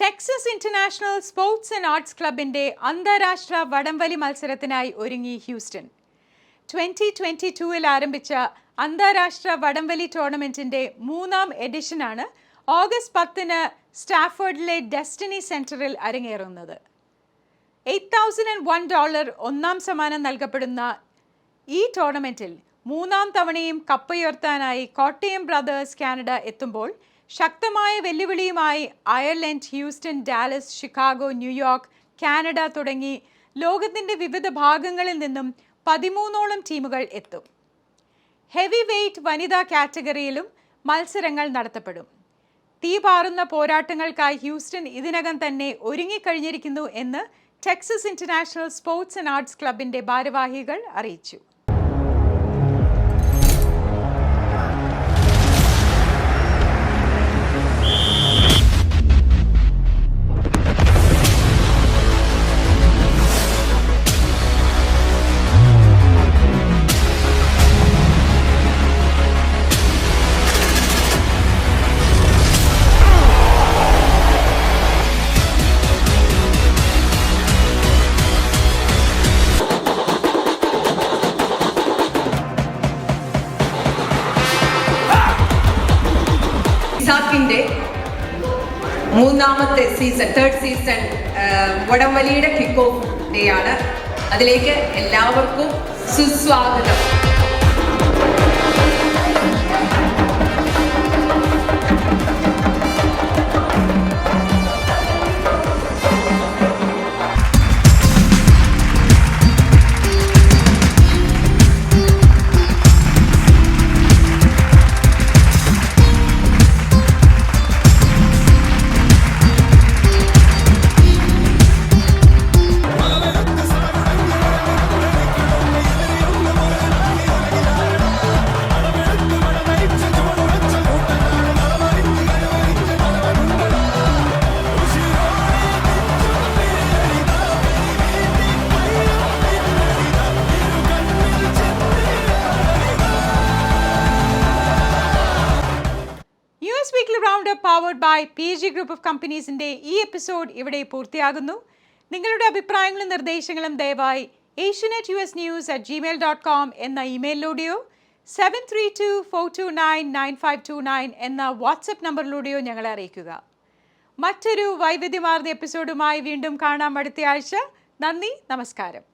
Texas international sports and arts ക്ലബിന്റെ അന്താരാഷ്ട്ര വടംവലി മത്സരത്തിനായി ഒരുങ്ങി ഹ്യൂസ്റ്റൺ. 2022 ആരംഭിച്ച അന്താരാഷ്ട്ര വടംവലി ടൂർണമെന്റിന്റെ 3ാം എഡിഷനാണ് ഓഗസ്റ്റ് 10 സ്റ്റാഫോർഡിലെ ഡെസ്റ്റിനി സെന്ററിൽ അരങ്ങേറുന്നത്. $8,001 ഒന്നാം സമ്മാനം നൽകപ്പെടുന്ന ഈ ടൂർണമെന്റിൽ 3ാം തവണയും കപ്പുയർത്താനായി കോട്ടയം ബ്രദേഴ്സ് കാനഡ എത്തുമ്പോൾ ശക്തമായ വെല്ലുവിളിയുമായി Ireland, Houston, Dallas, Chicago, New York, Canada തുടങ്ങി ലോകത്തിൻ്റെ വിവിധ ഭാഗങ്ങളിൽ നിന്നും 13ഓളം ടീമുകൾ എത്തും. ഹെവി വെയ്റ്റ് വനിതാ കാറ്റഗറിയിലും മത്സരങ്ങൾ നടത്തപ്പെടും. തീപാറുന്ന പോരാട്ടങ്ങൾക്കായി ഹ്യൂസ്റ്റൺ ഇതിനകം തന്നെ ഒരുങ്ങിക്കഴിഞ്ഞിരിക്കുന്നു എന്ന് Texas international sports and arts ക്ലബിന്റെ ഭാരവാഹികൾ അറിയിച്ചു. ഇസാക്കിന്റെ 3ാമത്തെ സീസൺ, തേർഡ് സീസൺ വടംവലിയുടെ കിക്ക് ഓഫ് ഡേ ആണ്. അതിലേക്ക് എല്ലാവർക്കും സുസ്വാഗതം. Powered by PG group of കമ്പനീസിന്റെ ഈ എപ്പിസോഡ് ഇവിടെ പൂർത്തിയാകുന്നു. നിങ്ങളുടെ അഭിപ്രായങ്ങളും നിർദ്ദേശങ്ങളും ദയവായി asianetusnews@gmail.com എന്ന ഇമെയിലിലൂടെയോ 7324299529 എന്ന വാട്സപ്പ് നമ്പറിലൂടെയോ ഞങ്ങളെ അറിയിക്കുക. മറ്റൊരു വൈവിധ്യമാർന്ന എപ്പിസോഡുമായി വീണ്ടും കാണാം അടുത്ത ആഴ്ച. നന്ദി, നമസ്കാരം.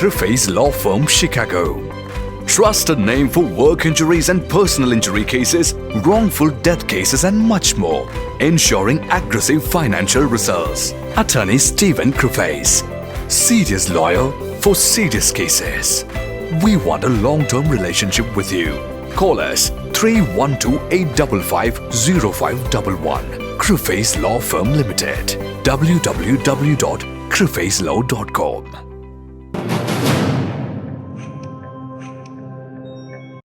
Crufey's Law Firm, Chicago. Trusted name for work injuries and personal injury cases, wrongful death cases and much more. Ensuring aggressive financial results. Attorney Stephen Crufey's. Serious lawyer for serious cases. We want a long-term relationship with you. Call us 312-855-0511. Crufey's Law Firm Limited. www.crufeyslaw.com